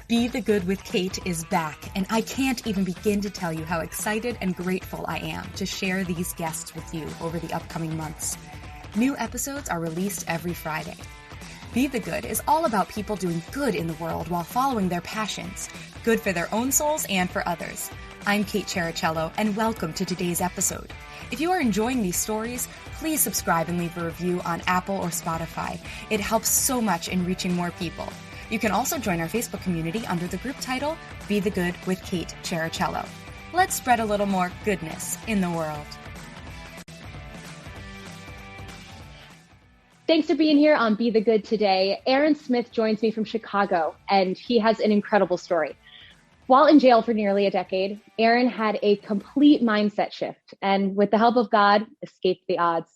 Be the Good with Kate is back, and I can't even begin to tell you how excited and grateful I am to share these guests with you over the upcoming months. New episodes are released every Friday. Be the Good is all about people doing good in the world while following their passions, good for their own souls and for others. I'm Kate Chericello, and welcome to today's episode. If you are enjoying these stories, please subscribe and leave a review on Apple or Spotify. It helps so much in reaching more people. You can also join our Facebook community under the group title, Be the Good with Kate Chericello. Let's spread a little more goodness in the world. Thanks for being here on Be the Good today. Aaron Smith joins me from Chicago, and he has an incredible story. While in jail for nearly a decade, Aaron had a complete mindset shift, and with the help of God, escaped the odds.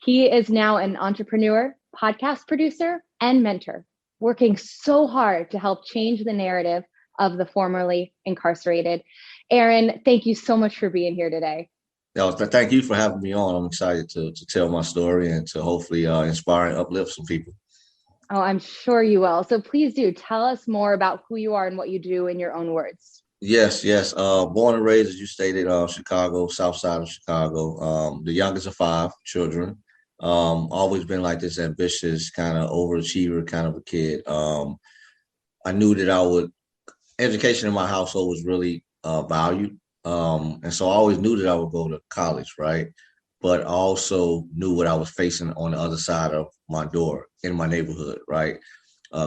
He is now an entrepreneur, podcast producer, and mentor, working so hard to help change the narrative of the formerly incarcerated. Aaron, thank you so much for being here today. Thank you for having me on. I'm excited to tell my story and to hopefully inspire and uplift some people. Oh, I'm sure you will. So please do tell us more about who you are and what you do in your own words. Yes. Born and raised, as you stated, Chicago, south side of Chicago, the youngest of 5 children. Always been like this ambitious kind of overachiever kind of a kid. I knew that education in my household was really valued. And so I always knew that I would go to college, right? But I also knew what I was facing on the other side of my door in my neighborhood, right?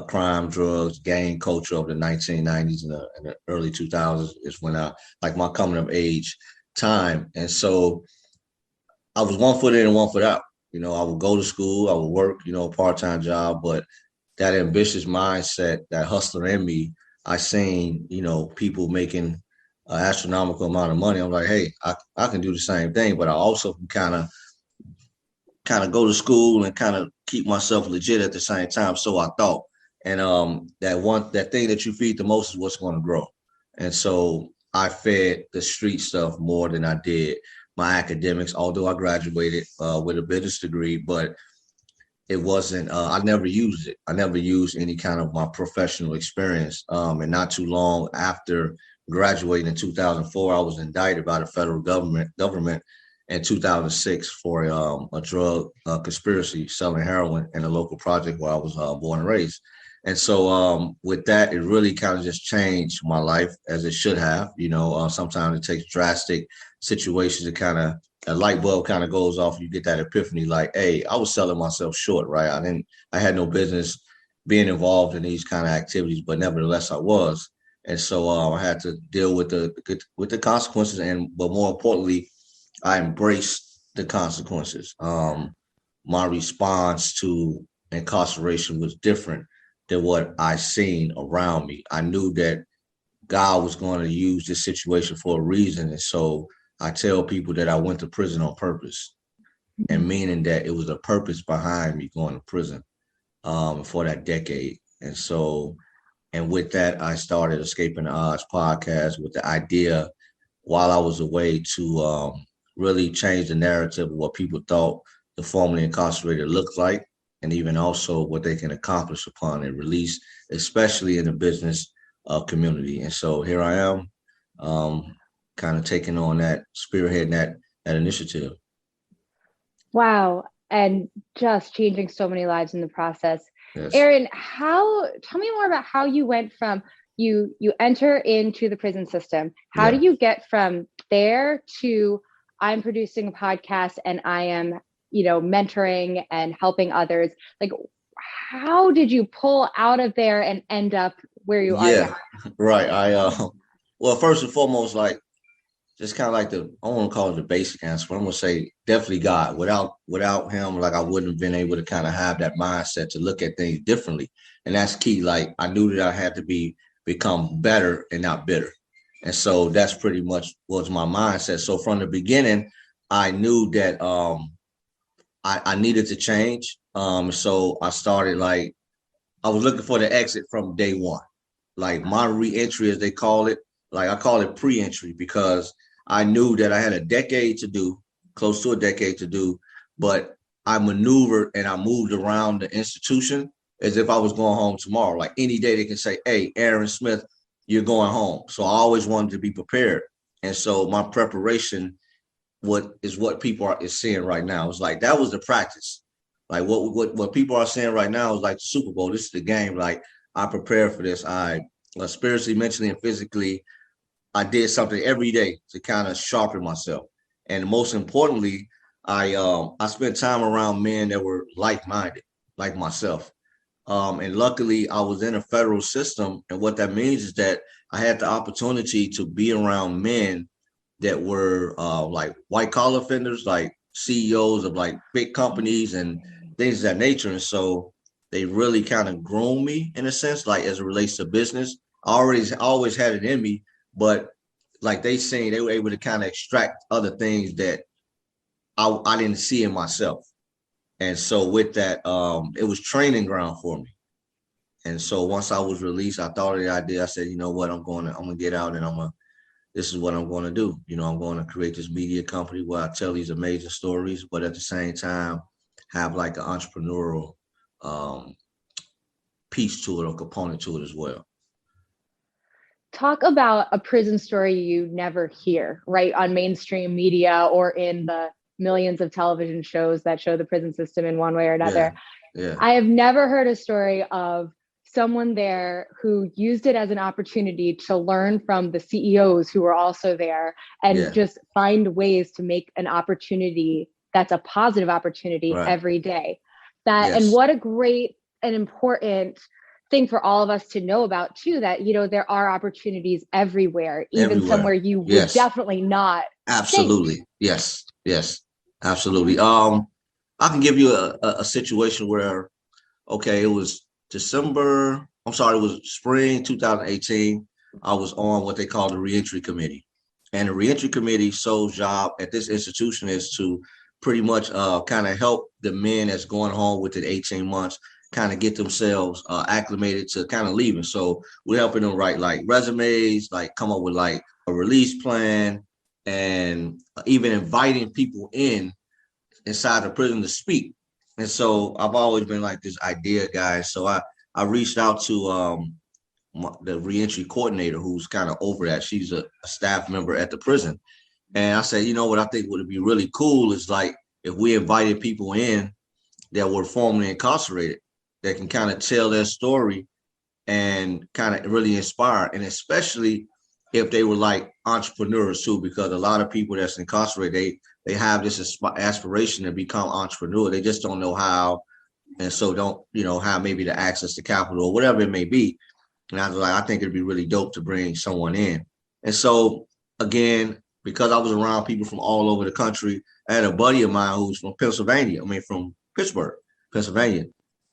Crime, drugs, gang culture of the 1990s and the early 2000s is when my coming of age time. And so I was one foot in and one foot out. You know, I would go to school, I would work, a part-time job, but that ambitious mindset, that hustler in me, I seen, people making an astronomical amount of money. I'm like, hey, I can do the same thing, but I also can kind of go to school and kind of keep myself legit at the same time. So I thought, and that thing that you feed the most is what's going to grow. And so I fed the street stuff more than I did my academics, although I graduated with a business degree, but it wasn't, I never used it. I never used any kind of my professional experience. And not too long after graduating in 2004, I was indicted by the federal government in 2006 for a drug conspiracy, selling heroin in a local project where I was born and raised. And so with that, it really kind of just changed my life, as it should have. Sometimes it takes drastic situations to kind of, a light bulb kind of goes off. You get that epiphany like, hey, I was selling myself short, right? I had no business being involved in these kind of activities, but nevertheless I was. And so I had to deal with the consequences. But more importantly, I embraced the consequences. My response to incarceration was different than what I seen around me. I knew that God was going to use this situation for a reason. And so I tell people that I went to prison on purpose, and meaning that it was a purpose behind me going to prison for that decade. And with that, I started Escaping the Odds podcast with the idea, while I was away, to really change the narrative of what people thought the formerly incarcerated looked like, and even also what they can accomplish upon a release, especially in the business community. And so here I am, kind of taking on that, spearheading that initiative. Wow. And just changing so many lives in the process. Yes. Aaron, tell me more about how you went from you enter into the prison system. How do you get from there to I'm producing a podcast and I am, mentoring and helping others? Like, how did you pull out of there and end up where you are now? Right. Well, first and foremost, just kind of I want to call it the basic answer, but I'm going to say definitely God. Without him, I wouldn't have been able to kind of have that mindset to look at things differently. And that's key. I knew that I had to become better and not bitter. And so that's pretty much was my mindset. So from the beginning, I knew that I needed to change. So I started I was looking for the exit from day one. My re-entry, as they call it, I call it pre-entry, because I knew that I had close to a decade to do, but I maneuvered and I moved around the institution as if I was going home tomorrow. Like any day they can say, hey, Aaron Smith, you're going home. So I always wanted to be prepared. And so my preparation what people are is seeing right now. It's like that was the practice. Like what people are saying right now is like the Super Bowl. This is the game. Like I prepared for this. I spiritually, mentally, and physically, I did something every day to kind of sharpen myself. And most importantly, I spent time around men that were like-minded, like myself. And luckily, I was in a federal system, and what that means is that I had the opportunity to be around men that were like white-collar offenders, like CEOs of like big companies and things of that nature. And so they really kind of groomed me in a sense, like as it relates to business. I always had it in me, but like they were able to kind of extract other things that I didn't see in myself. And so with that, it was training ground for me. And so once I was released, I thought of the idea. I said, you know what, I'm gonna get out and this is what I'm going to do. You know, I'm going to create this media company where I tell these amazing stories, but at the same time, have like an entrepreneurial piece to it or component to it as well. Talk about a prison story you never hear, right, on mainstream media or in the millions of television shows that show the prison system in one way or another. Yeah. I have never heard a story of someone there who used it as an opportunity to learn from the CEOs who were also there and just find ways to make an opportunity that's a positive opportunity every day. And what a great and important thing for all of us to know about too, that, you know, there are opportunities everywhere, even somewhere you would definitely not. Absolutely. Think. Yes. Absolutely. I can give you a situation where, it was it was spring 2018. I was on what they call the reentry committee. And the reentry committee sole job at this institution is to pretty much kind of help the men that's going home within 18 months kind of get themselves acclimated to kind of leaving. So we're helping them write like resumes, like come up with like a release plan, and even inviting people inside the prison to speak. And so I've always been like this idea guy. So I reached out to the reentry coordinator who's kind of over that. She's a staff member at the prison. And I said, you know what I think would be really cool is like if we invited people in that were formerly incarcerated that can kind of tell their story and kind of really inspire. And especially if they were like entrepreneurs too, because a lot of people that's incarcerated, they have this aspiration to become entrepreneur. They just don't know how. And so don't, have maybe the access to capital or whatever it may be. And I was like, I think it'd be really dope to bring someone in. And so again, because I was around people from all over the country, I had a buddy of mine who's from from Pittsburgh, Pennsylvania.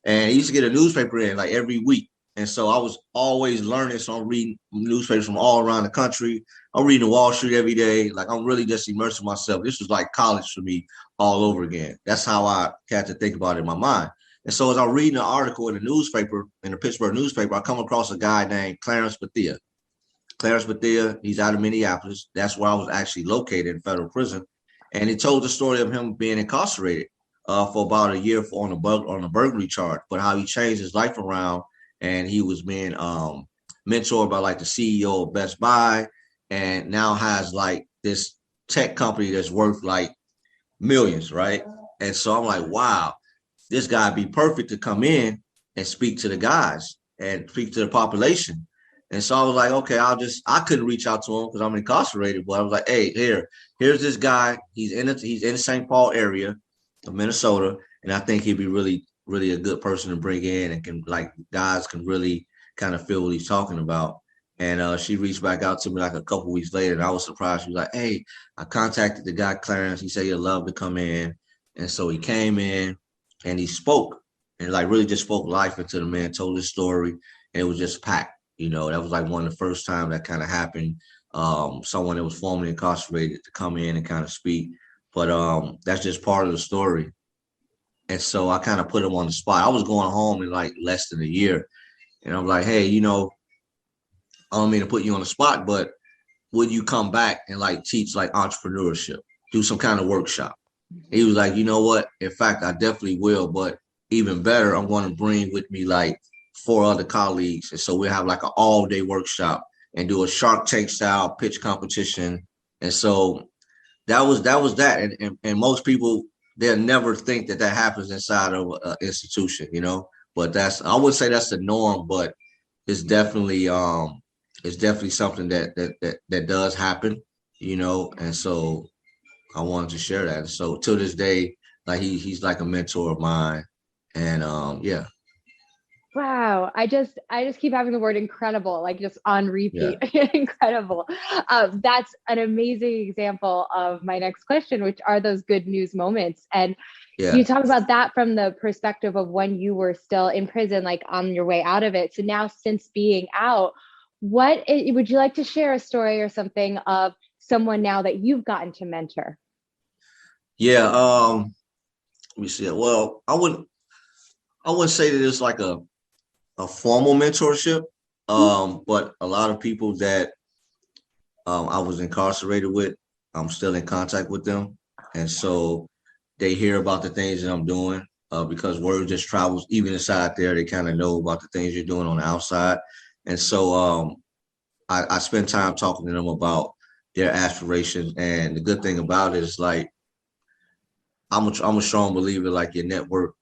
And he used to get a newspaper in like every week. And so I was always learning. So I'm reading newspapers from all around the country. I'm reading Wall Street every day. Like I'm really just immersing myself. This was like college for me all over again. That's how I had to think about it in my mind. And so as I'm reading an article in the newspaper, in the Pittsburgh newspaper, I come across a guy named Clarence Bethea. Clarence Bethea, he's out of Minneapolis. That's where I was actually located in federal prison. And he told the story of him being incarcerated for about a year on a burglary charge, but how he changed his life around. And he was being mentored by like the CEO of Best Buy, and now has like this tech company that's worth like millions, right? And so I'm like, wow, this guy would be perfect to come in and speak to the guys and speak to the population. And so I was like, okay, I couldn't reach out to him because I'm incarcerated, but I was like, hey, here's this guy. He's in the St. Paul area of Minnesota, and I think he'd be really a good person to bring in, and can like guys can really kind of feel what he's talking about. And she reached back out to me like a couple weeks later, and I was surprised. She was like, hey, I contacted the guy Clarence. He said he'd love to come in. And so he came in and he spoke, and like really just spoke life into the man, told his story, and it was just packed. That was like one of the first time that kind of happened. Someone that was formerly incarcerated to come in and kind of speak. But that's just part of the story. And so I kind of put him on the spot. I was going home in like less than a year. And I'm like, hey, I don't mean to put you on the spot, but would you come back and like teach like entrepreneurship, do some kind of workshop? He was like, you know what? In fact, I definitely will. But even better, I'm going to bring with me like 4 other colleagues. And so we'll have like an all-day workshop and do a Shark Tank style pitch competition. And so that was that. And most people, they'll never think that happens inside of an institution, you know. But I would say that's the norm, but it's definitely something that does happen, you know. And so I wanted to share that. So to this day, like he's like a mentor of mine. And yeah. Wow. I just keep having the word incredible, like just on repeat. Yeah. Incredible. That's an amazing example of my next question, which are those good news moments. And Yeah. you talk about that from the perspective of when you were still in prison, like on your way out of it. So now, since being out, would you like to share a story or something of someone now that you've gotten to mentor? Yeah. Let me see it. Well, I wouldn't say that it's like a formal mentorship. But a lot of people that I was incarcerated with, I'm still in contact with them. And so they hear about the things that I'm doing because word just travels even inside there. They kind of know about the things you're doing on the outside. And so I spend time talking to them about their aspirations. And the good thing about it is like, I'm a strong believer, like your network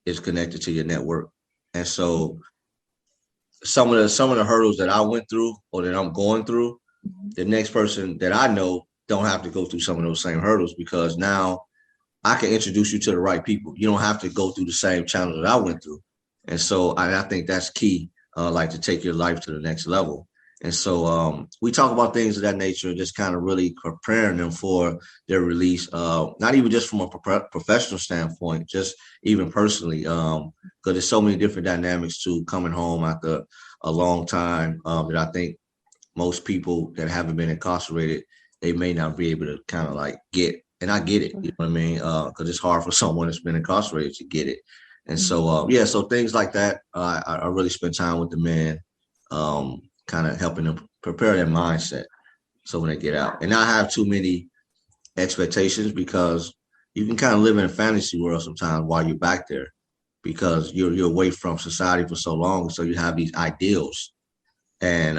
is connected to your network. And so some of the hurdles that I went through or that I'm going through, the next person that I know don't have to go through some of those same hurdles, because now I can introduce you to the right people. You don't have to go through the same channels that I went through. And so I think that's key, like to take your life to the next level. And so we talk about things of that nature, just kind of really preparing them for their release, not even just from a professional standpoint, just even personally, because there's so many different dynamics to coming home after a long time that I think most people that haven't been incarcerated, they may not be able to kind of like get. And I get it, you know what I mean? Because it's hard for someone that's been incarcerated to get it. And so, so things like that, I really spend time with the men, kind of helping them prepare their mindset so when they get out and not have too many expectations, because you can kind of live in a fantasy world sometimes while you're back there, because you're away from society for so long. So you have these ideals, and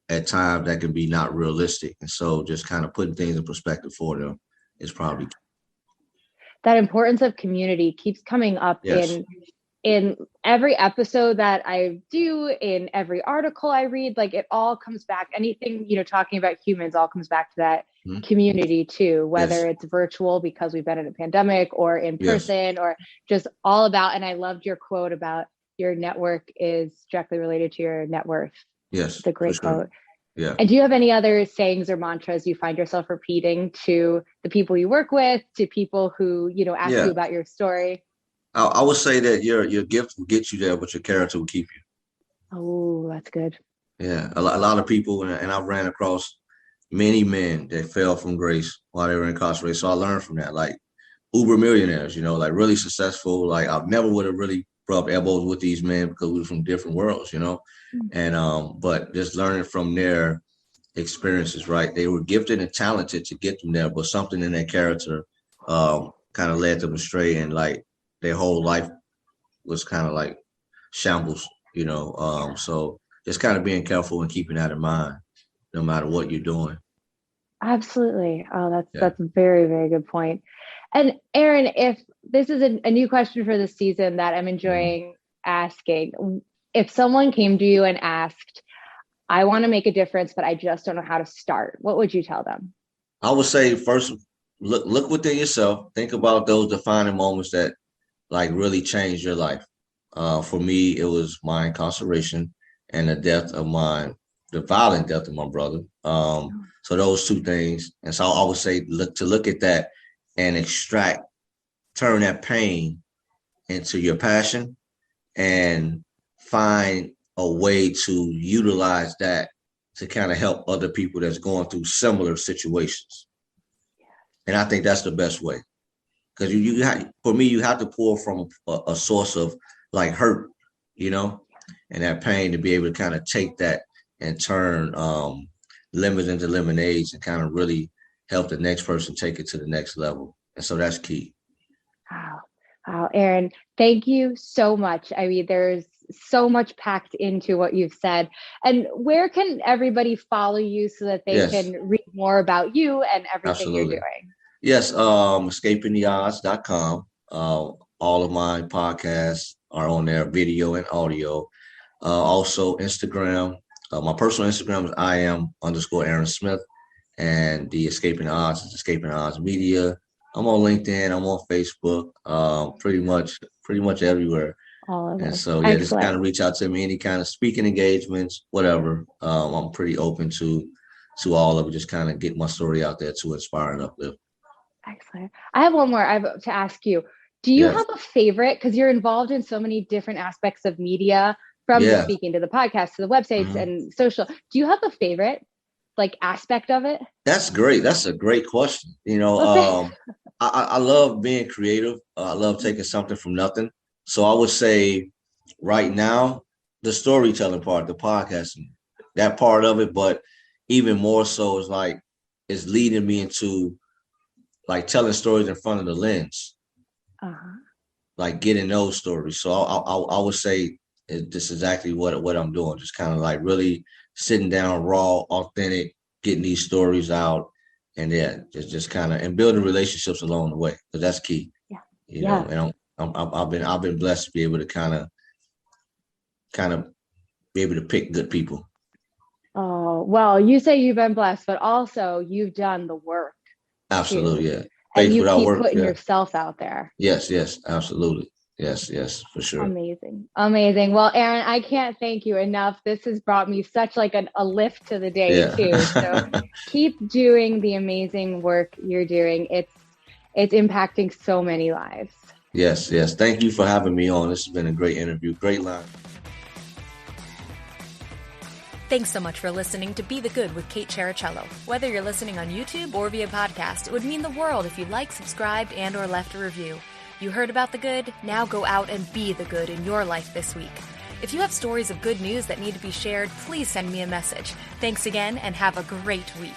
at times that can be not realistic. And so just kind of putting things in perspective for them is probably that importance of community keeps coming up. Yes. in every episode that I do, in every article I read. Like, it all comes back, anything, talking about humans, all comes back to that community too, whether it's virtual because we've been in a pandemic, or in person, or just all about. And I loved your quote about your network is directly related to your net worth. Yes. It's a great quote. Yeah. And do you have any other sayings or mantras you find yourself repeating to the people you work with, to people who, ask you about your story? I would say that your gift will get you there, but your character will keep you. Oh, that's good. Yeah. A lot of people, and I've ran across many men that fell from grace while they were incarcerated. So I learned from that, like uber millionaires, like really successful. Like I never would have really rubbed elbows with these men because we were from different worlds, and but just learning from their experiences, right? They were gifted and talented to get them there, but something in their character kind of led them astray, and like their whole life was kind of like shambles, so just kind of being careful and keeping that in mind no matter what you're doing. Absolutely. Oh, that's a very, very good point. And Aaron, if this is a new question for the season that I'm enjoying asking, if someone came to you and asked, I want to make a difference, but I just don't know how to start, what would you tell them? I would say first, look within yourself. Think about those defining moments that like really changed your life. For me, it was my incarceration and the violent death of my brother. So those two things. And so I would say look at that and turn that pain into your passion and find a way to utilize that to kind of help other people that's going through similar situations. And I think that's the best way. Because for me, you have to pull from a source of like hurt, and that pain, to be able to kind of take that and turn lemons into lemonades and kind of really help the next person take it to the next level. And so that's key. Wow. Wow, Aaron, thank you so much. I mean, there's so much packed into what you've said. And where can everybody follow you so that they Yes, can read more about you and everything you're absolutely. doing? Yes, escapingtheodds.com. All of my podcasts are on there, video and audio. Also Instagram. My personal Instagram is I am_Aaron Smith, and the Escaping the Odds is Escaping the Odds Media. I'm on LinkedIn. I'm on Facebook. Pretty much everywhere. All And over. so, yeah, just Excellent. kind of reach out to me, any kind of speaking engagements, whatever. I'm pretty open to all of it. Just kind of get my story out there to inspire and uplift. Excellent. I have one more I have to ask you. Do you Yes. have a favorite? Because you're involved in so many different aspects of media, from the Yeah. speaking to the podcast to the websites Mhm. and social. Do you have a favorite like aspect of it? That's great. That's a great question. Well, thanks. I love being creative. I love taking something from nothing. So I would say right now, the storytelling part, the podcasting, that part of it, but even more so is like it's leading me into like telling stories in front of the lens, Uh-huh. like getting those stories. So I would say this is exactly what I'm doing. Just kind of like really sitting down, raw, authentic, getting these stories out, and yeah, just kind of and building relationships along the way, because that's key. Yeah. You know, Yeah. and I've been blessed to be able to kind of be able to pick good people. Oh, well, you say you've been blessed, but also you've done the work too. Absolutely, yeah. And Faith you without keep work, putting yeah. yourself out there. Yes, absolutely. Yes, for sure. Amazing. Amazing. Well, Aaron, I can't thank you enough. This has brought me such like a lift to the day Yeah. too. So keep doing the amazing work you're doing. It's impacting so many lives. Yes. Thank you for having me on. This has been a great interview. Great line. Thanks so much for listening to Be the Good with Kate Chericello. Whether you're listening on YouTube or via podcast, it would mean the world if you liked, subscribed, and or left a review. You heard about the good? Now go out and be the good in your life this week. If you have stories of good news that need to be shared, please send me a message. Thanks again, and have a great week.